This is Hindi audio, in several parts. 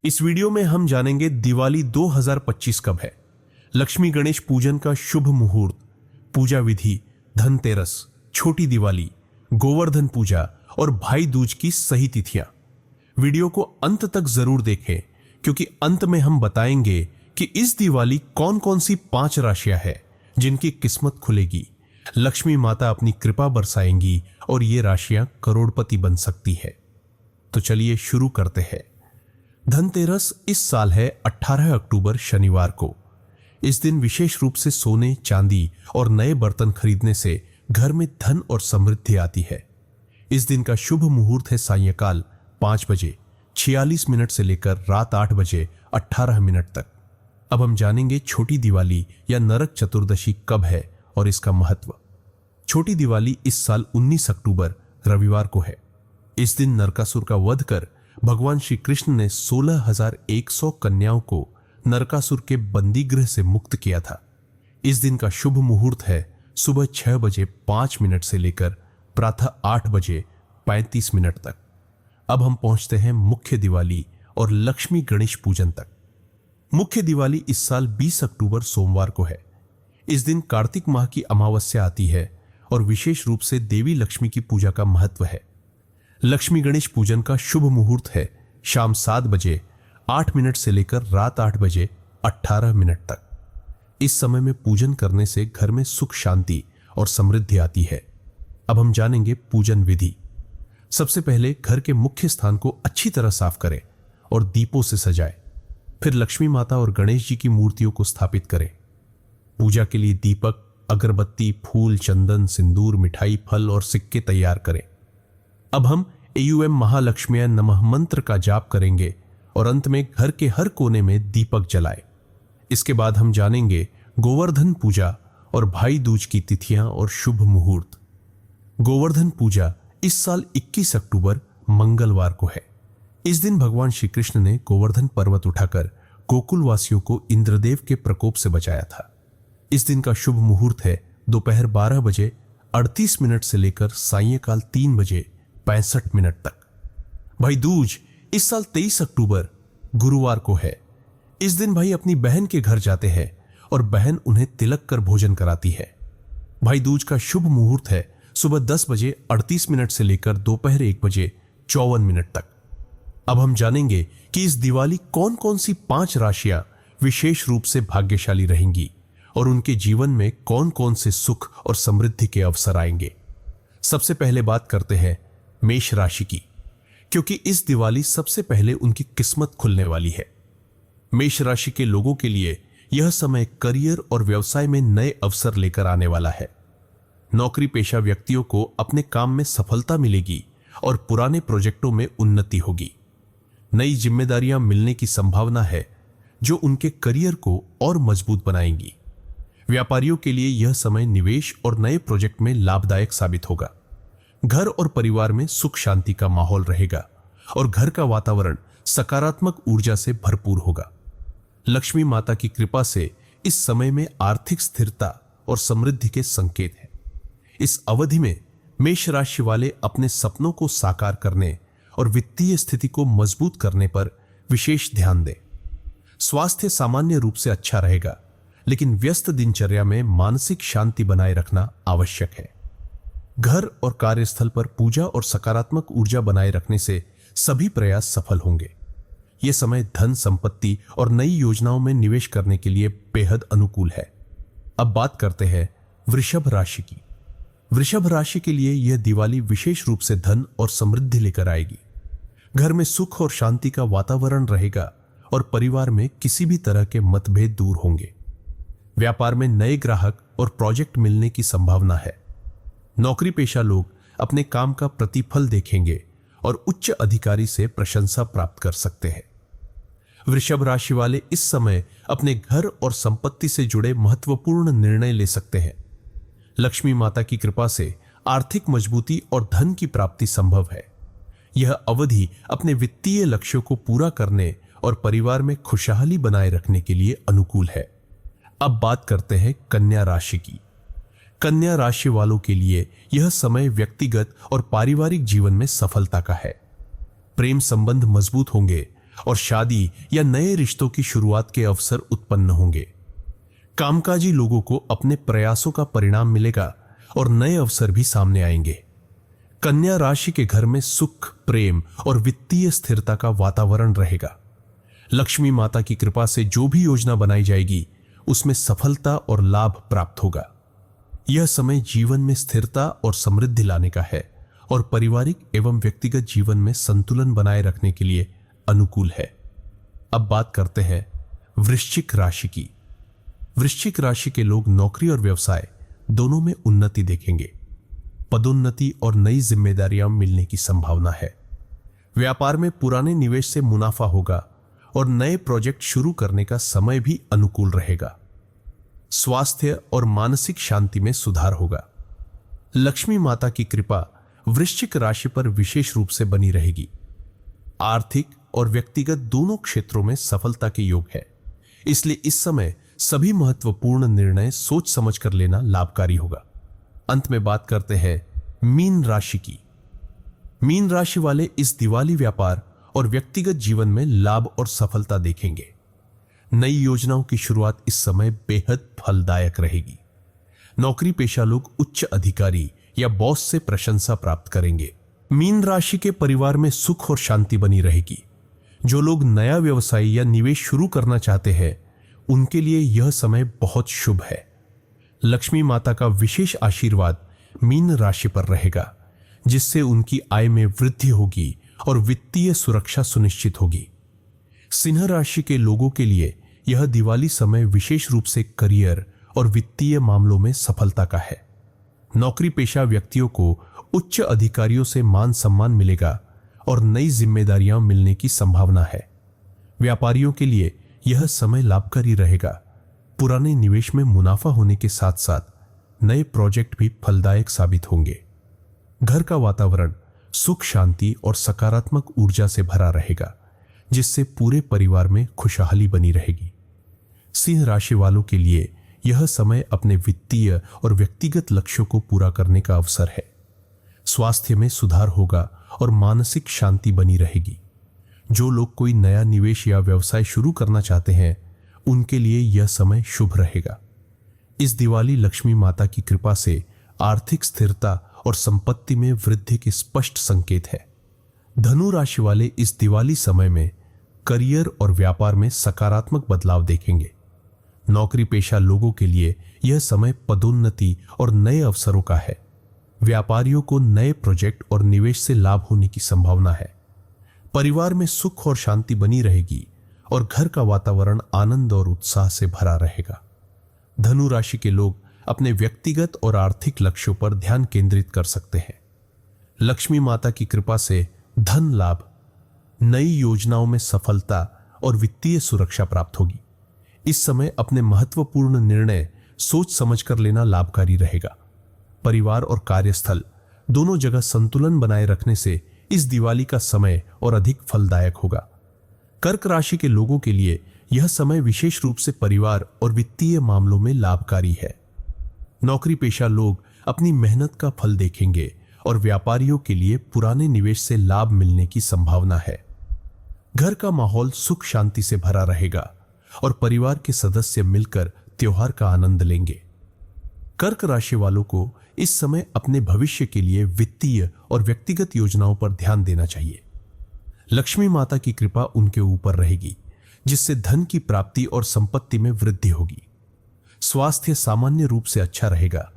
इस वीडियो में हम जानेंगे दिवाली 2025 कब है, लक्ष्मी गणेश पूजन का शुभ मुहूर्त, पूजा विधि, धनतेरस, छोटी दिवाली, गोवर्धन पूजा और भाई दूज की सही तिथियां। वीडियो को अंत तक जरूर देखें क्योंकि अंत में हम बताएंगे कि इस दिवाली कौन कौन सी 5 राशियां हैं जिनकी किस्मत खुलेगी, लक्ष्मी माता अपनी कृपा बरसाएंगी और ये राशियां करोड़पति बन सकती है। तो चलिए शुरू करते हैं। धनतेरस इस साल है 18 अक्टूबर शनिवार को। इस दिन विशेष रूप से सोने, चांदी और नए बर्तन खरीदने से घर में धन और समृद्धि आती है। इस दिन का शुभ मुहूर्त है सायंकाल 5 बजे 46 मिनट से लेकर रात 8 बजे 18 मिनट तक। अब हम जानेंगे छोटी दिवाली या नरक चतुर्दशी कब है और इसका महत्व। छोटी दिवाली इस साल 19 अक्टूबर रविवार को है। इस दिन नरकासुर का वध कर भगवान श्री कृष्ण ने 16,100 कन्याओं को नरकासुर के बंदीगृह से मुक्त किया था। इस दिन का शुभ मुहूर्त है सुबह 6 बजे 5 मिनट से लेकर प्रातः 8 बजे 35 मिनट तक। अब हम पहुंचते हैं मुख्य दिवाली और लक्ष्मी गणेश पूजन तक। मुख्य दिवाली इस साल 20 अक्टूबर सोमवार को है। इस दिन कार्तिक माह की अमावस्या आती है और विशेष रूप से देवी लक्ष्मी की पूजा का महत्व है। लक्ष्मी गणेश पूजन का शुभ मुहूर्त है शाम 7 बजे 8 मिनट से लेकर रात 8 बजे 18 मिनट तक। इस समय में पूजन करने से घर में सुख, शांति और समृद्धि आती है। अब हम जानेंगे पूजन विधि। सबसे पहले घर के मुख्य स्थान को अच्छी तरह साफ करें और दीपों से सजाएं। फिर लक्ष्मी माता और गणेश जी की मूर्तियों को स्थापित करें। पूजा के लिए दीपक, अगरबत्ती, फूल, चंदन, सिंदूर, मिठाई, फल और सिक्के तैयार करें। अब हम एयूएम महालक्ष्मी नमः मंत्र का जाप करेंगे और अंत में घर के हर कोने में दीपक जलाएं। इसके बाद हम जानेंगे गोवर्धन पूजा और भाई दूज की तिथियां और शुभ मुहूर्त। गोवर्धन पूजा इस साल 21 अक्टूबर मंगलवार को है। इस दिन भगवान श्री कृष्ण ने गोवर्धन पर्वत उठाकर गोकुल वासियों को इंद्रदेव के प्रकोप से बचाया था। इस दिन का शुभ मुहूर्त है दोपहर 12 बजे 38 मिनट से लेकर सायंकाल 3 बजे 65 मिनट तक। भाई दूज इस साल 23 अक्टूबर गुरुवार को है। इस दिन भाई अपनी बहन के घर जाते हैं और बहन उन्हें तिलक कर भोजन कराती है। भाई दूज का शुभ मुहूर्त है सुबह 10 बजे 38 मिनट से लेकर दोपहर 1 बजे 54 मिनट तक। अब हम जानेंगे कि इस दिवाली कौन कौन सी 5 राशियां विशेष रूप से भाग्यशाली रहेंगी और उनके जीवन में कौन कौन से सुख और समृद्धि के अवसर आएंगे। सबसे पहले बात करते हैं मेष राशि की, क्योंकि इस दिवाली सबसे पहले उनकी किस्मत खुलने वाली है। मेष राशि के लोगों के लिए यह समय करियर और व्यवसाय में नए अवसर लेकर आने वाला है। नौकरी पेशा व्यक्तियों को अपने काम में सफलता मिलेगी और पुराने प्रोजेक्टों में उन्नति होगी। नई जिम्मेदारियां मिलने की संभावना है जो उनके करियर को और मजबूत बनाएंगी। व्यापारियों के लिए यह समय निवेश और नए प्रोजेक्ट में लाभदायक साबित होगा। घर और परिवार में सुख शांति का माहौल रहेगा और घर का वातावरण सकारात्मक ऊर्जा से भरपूर होगा। लक्ष्मी माता की कृपा से इस समय में आर्थिक स्थिरता और समृद्धि के संकेत हैं। इस अवधि में मेष राशि वाले अपने सपनों को साकार करने और वित्तीय स्थिति को मजबूत करने पर विशेष ध्यान दें। स्वास्थ्य सामान्य रूप से अच्छा रहेगा, लेकिन व्यस्त दिनचर्या में मानसिक शांति बनाए रखना आवश्यक है। घर और कार्यस्थल पर पूजा और सकारात्मक ऊर्जा बनाए रखने से सभी प्रयास सफल होंगे। यह समय धन, संपत्ति और नई योजनाओं में निवेश करने के लिए बेहद अनुकूल है। अब बात करते हैं वृषभ राशि की। वृषभ राशि के लिए यह दिवाली विशेष रूप से धन और समृद्धि लेकर आएगी। घर में सुख और शांति का वातावरण रहेगा और परिवार में किसी भी तरह के मतभेद दूर होंगे। व्यापार में नए ग्राहक और प्रोजेक्ट मिलने की संभावना है। नौकरी पेशा लोग अपने काम का प्रतिफल देखेंगे और उच्च अधिकारी से प्रशंसा प्राप्त कर सकते हैं। वृषभ राशि वाले इस समय अपने घर और संपत्ति से जुड़े महत्वपूर्ण निर्णय ले सकते हैं। लक्ष्मी माता की कृपा से आर्थिक मजबूती और धन की प्राप्ति संभव है। यह अवधि अपने वित्तीय लक्ष्यों को पूरा करने और परिवार में खुशहाली बनाए रखने के लिए अनुकूल है। अब बात करते हैं कन्या राशि की। कन्या राशि वालों के लिए यह समय व्यक्तिगत और पारिवारिक जीवन में सफलता का है। प्रेम संबंध मजबूत होंगे और शादी या नए रिश्तों की शुरुआत के अवसर उत्पन्न होंगे। कामकाजी लोगों को अपने प्रयासों का परिणाम मिलेगा और नए अवसर भी सामने आएंगे। कन्या राशि के घर में सुख, प्रेम और वित्तीय स्थिरता का वातावरण रहेगा। लक्ष्मी माता की कृपा से जो भी योजना बनाई जाएगी उसमें सफलता और लाभ प्राप्त होगा। यह समय जीवन में स्थिरता और समृद्धि लाने का है और पारिवारिक एवं व्यक्तिगत जीवन में संतुलन बनाए रखने के लिए अनुकूल है। अब बात करते हैं वृश्चिक राशि की। वृश्चिक राशि के लोग नौकरी और व्यवसाय दोनों में उन्नति देखेंगे। पदोन्नति और नई जिम्मेदारियां मिलने की संभावना है। व्यापार में पुराने निवेश से मुनाफा होगा और नए प्रोजेक्ट शुरू करने का समय भी अनुकूल रहेगा। स्वास्थ्य और मानसिक शांति में सुधार होगा। लक्ष्मी माता की कृपा वृश्चिक राशि पर विशेष रूप से बनी रहेगी। आर्थिक और व्यक्तिगत दोनों क्षेत्रों में सफलता के योग है, इसलिए इस समय सभी महत्वपूर्ण निर्णय सोच समझकर लेना लाभकारी होगा। अंत में बात करते हैं मीन राशि की। मीन राशि वाले इस दिवाली व्यापार और व्यक्तिगत जीवन में लाभ और सफलता देखेंगे। नई योजनाओं की शुरुआत इस समय बेहद फलदायक रहेगी। नौकरी पेशा लोग उच्च अधिकारी या बॉस से प्रशंसा प्राप्त करेंगे। मीन राशि के परिवार में सुख और शांति बनी रहेगी। जो लोग नया व्यवसाय या निवेश शुरू करना चाहते हैं उनके लिए यह समय बहुत शुभ है। लक्ष्मी माता का विशेष आशीर्वाद मीन राशि पर रहेगा, जिससे उनकी आय में वृद्धि होगी और वित्तीय सुरक्षा सुनिश्चित होगी। सिंह राशि के लोगों के लिए यह दिवाली समय विशेष रूप से करियर और वित्तीय मामलों में सफलता का है। नौकरी पेशा व्यक्तियों को उच्च अधिकारियों से मान सम्मान मिलेगा और नई जिम्मेदारियां मिलने की संभावना है। व्यापारियों के लिए यह समय लाभकारी रहेगा। पुराने निवेश में मुनाफा होने के साथ साथ नए प्रोजेक्ट भी फलदायक साबित होंगे। घर का वातावरण सुख, शांति और सकारात्मक ऊर्जा से भरा रहेगा, जिससे पूरे परिवार में खुशहाली बनी रहेगी। सिंह राशि वालों के लिए यह समय अपने वित्तीय और व्यक्तिगत लक्ष्यों को पूरा करने का अवसर है। स्वास्थ्य में सुधार होगा और मानसिक शांति बनी रहेगी। जो लोग कोई नया निवेश या व्यवसाय शुरू करना चाहते हैं उनके लिए यह समय शुभ रहेगा। इस दिवाली लक्ष्मी माता की कृपा से आर्थिक स्थिरता और संपत्ति में वृद्धि के स्पष्ट संकेत है। धनु राशि वाले इस दिवाली समय में करियर और व्यापार में सकारात्मक बदलाव देखेंगे। नौकरी पेशा लोगों के लिए यह समय पदोन्नति और नए अवसरों का है। व्यापारियों को नए प्रोजेक्ट और निवेश से लाभ होने की संभावना है। परिवार में सुख और शांति बनी रहेगी और घर का वातावरण आनंद और उत्साह से भरा रहेगा। धनु राशि के लोग अपने व्यक्तिगत और आर्थिक लक्ष्यों पर ध्यान केंद्रित कर सकते हैं। लक्ष्मी माता की कृपा से धन लाभ, नई योजनाओं में सफलता और वित्तीय सुरक्षा प्राप्त होगी। इस समय अपने महत्वपूर्ण निर्णय सोच समझकर लेना लाभकारी रहेगा। परिवार और कार्यस्थल दोनों जगह संतुलन बनाए रखने से इस दिवाली का समय और अधिक फलदायक होगा। कर्क राशि के लोगों के लिए यह समय विशेष रूप से परिवार और वित्तीय मामलों में लाभकारी है। नौकरी पेशा लोग अपनी मेहनत का फल देखेंगे और व्यापारियों के लिए पुराने निवेश से लाभ मिलने की संभावना है। घर का माहौल सुख शांति से भरा रहेगा और परिवार के सदस्य मिलकर त्योहार का आनंद लेंगे। कर्क राशि वालों को इस समय अपने भविष्य के लिए वित्तीय और व्यक्तिगत योजनाओं पर ध्यान देना चाहिए। लक्ष्मी माता की कृपा उनके ऊपर रहेगी, जिससे धन की प्राप्ति और संपत्ति में वृद्धि होगी। स्वास्थ्य सामान्य रूप से अच्छा रहेगा,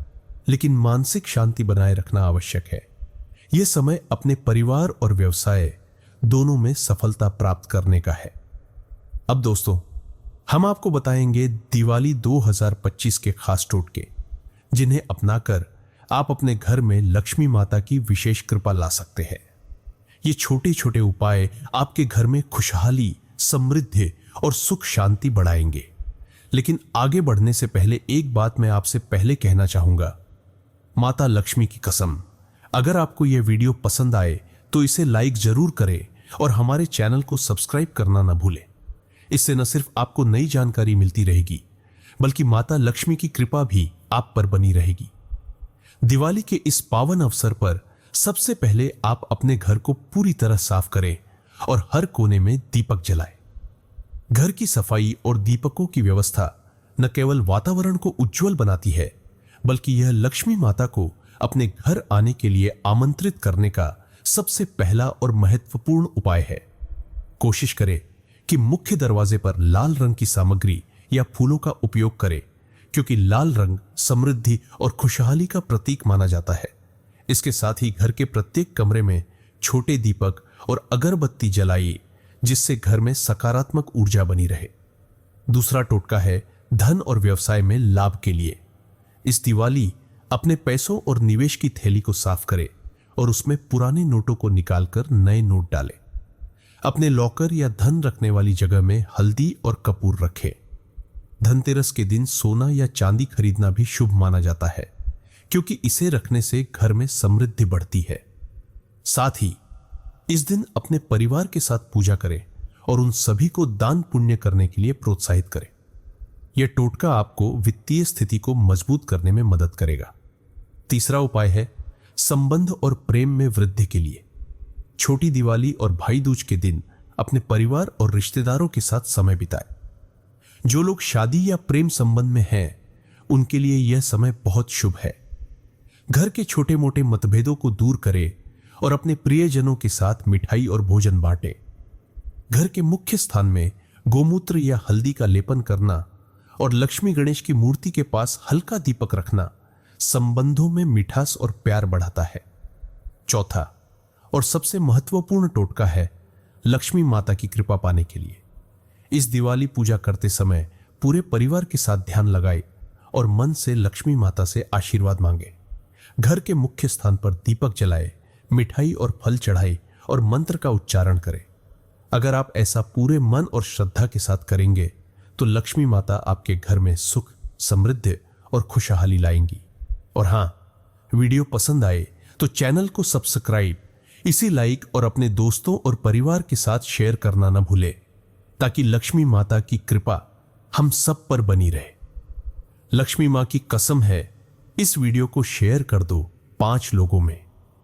लेकिन मानसिक शांति बनाए रखना आवश्यक है। यह समय अपने परिवार और व्यवसाय दोनों में सफलता प्राप्त करने का है। अब दोस्तों, हम आपको बताएंगे दिवाली 2025 के खास टोटके, जिन्हें अपनाकर आप अपने घर में लक्ष्मी माता की विशेष कृपा ला सकते हैं। ये छोटे छोटे उपाय आपके घर में खुशहाली, समृद्धि और सुख शांति बढ़ाएंगे। लेकिन आगे बढ़ने से पहले एक बात मैं आपसे पहले कहना चाहूंगा। माता लक्ष्मी की कसम, अगर आपको यह वीडियो पसंद आए तो इसे लाइक जरूर करें और हमारे चैनल को सब्सक्राइब करना ना भूलें। इससे न सिर्फ आपको नई जानकारी मिलती रहेगी, बल्कि माता लक्ष्मी की कृपा भी आप पर बनी रहेगी। दिवाली के इस पावन अवसर पर सबसे पहले आप अपने घर को पूरी तरह साफ करें और हर कोने में दीपक जलाए। घर की सफाई और दीपकों की व्यवस्था न केवल वातावरण को उज्जवल बनाती है, बल्कि यह लक्ष्मी माता को अपने घर आने के लिए आमंत्रित करने का सबसे पहला और महत्वपूर्ण उपाय है। कोशिश करें कि मुख्य दरवाजे पर लाल रंग की सामग्री या फूलों का उपयोग करें, क्योंकि लाल रंग समृद्धि और खुशहाली का प्रतीक माना जाता है। इसके साथ ही घर के प्रत्येक कमरे में छोटे दीपक और अगरबत्ती जलाइए, जिससे घर में सकारात्मक ऊर्जा बनी रहे। दूसरा टोटका है धन और व्यवसाय में लाभ के लिए। इस दिवाली अपने पैसों और निवेश की थैली को साफ करें और उसमें पुराने नोटों को निकालकर नए नोट डालें। अपने लॉकर या धन रखने वाली जगह में हल्दी और कपूर रखें। धनतेरस के दिन सोना या चांदी खरीदना भी शुभ माना जाता है, क्योंकि इसे रखने से घर में समृद्धि बढ़ती है। साथ ही इस दिन अपने परिवार के साथ पूजा करें और उन सभी को दान पुण्य करने के लिए प्रोत्साहित करें। यह टोटका आपको वित्तीय स्थिति को मजबूत करने में मदद करेगा। तीसरा उपाय है संबंध और प्रेम में वृद्धि के लिए। छोटी दिवाली और भाई दूज के दिन अपने परिवार और रिश्तेदारों के साथ समय बिताएं। जो लोग शादी या प्रेम संबंध में हैं, उनके लिए यह समय बहुत शुभ है। घर के छोटे मोटे मतभेदों को दूर करें और अपने प्रियजनों के साथ मिठाई और भोजन बांटें। घर के मुख्य स्थान में गोमूत्र या हल्दी का लेपन करना और लक्ष्मी गणेश की मूर्ति के पास हल्का दीपक रखना संबंधों में मिठास और प्यार बढ़ाता है। चौथा और सबसे महत्वपूर्ण टोटका है लक्ष्मी माता की कृपा पाने के लिए। इस दिवाली पूजा करते समय पूरे परिवार के साथ ध्यान लगाए और मन से लक्ष्मी माता से आशीर्वाद मांगे। घर के मुख्य स्थान पर दीपक जलाए, मिठाई और फल चढ़ाए और मंत्र का उच्चारण करें। अगर आप ऐसा पूरे मन और श्रद्धा के साथ करेंगे तो लक्ष्मी माता आपके घर में सुख, समृद्धि और खुशहाली लाएंगी। और हां, वीडियो पसंद आए तो चैनल को सब्सक्राइब, इसी लाइक और अपने दोस्तों और परिवार के साथ शेयर करना न भूले, ताकि लक्ष्मी माता की कृपा हम सब पर बनी रहे। लक्ष्मी मां की कसम है, इस वीडियो को शेयर कर दो 5 लोगों में।